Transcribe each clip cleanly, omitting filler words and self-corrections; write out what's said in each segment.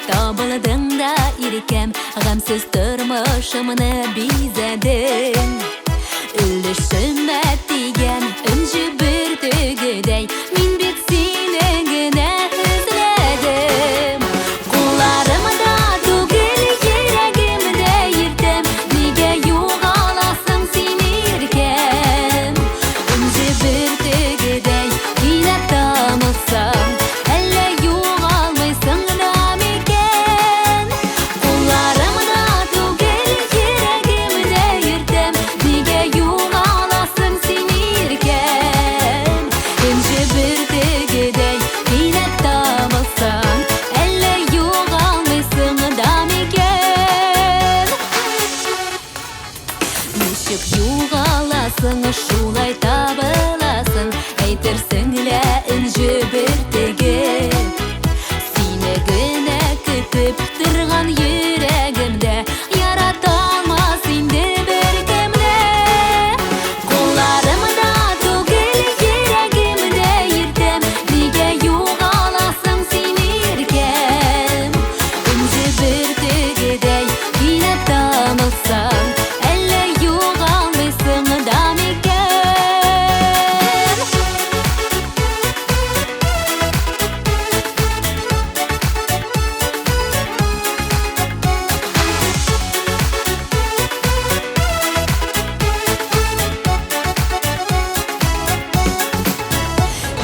Табылдың да иркем, ғамсыз тұрмышымны бизәдің. Үлішіме тиген үнжі бір түгідей, мен бет сені гіне үзледім. Қоларымда түгіл ерегімді ертім, неге юғаласың сен еркем. Үнжі бір түгідей, кейлі тамылсам, әлі юғалмайсың да мекен. Қоларымда түгіл ерегімді ертім, неге юғаласың сен еркем. Үнжі бір түгідей, кейлі тамылсам, әлі юғалмайсың да мекен. Нешік юғаласың, шулай табыласың, әйтерсің лә үнжі бір тегіп. Сені гіне күтіп тұрған жүрегімді ярата алмас инде бір кімді. Қоларымда түгіл ерегімді ертім, неге юғаласың сен еркем. Үнжі бір түгідей, кейлі тамылсаң, әлі юғалмайсың да мекен.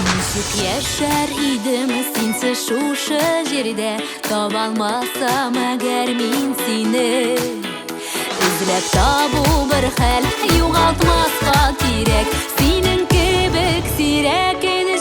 Нешік яшар идім сенсіз шушы жерде, таба алмасам әгер мен сені. Үзләп табу бір хәл, юғалтмасқа керек, сенің кебек сирек еді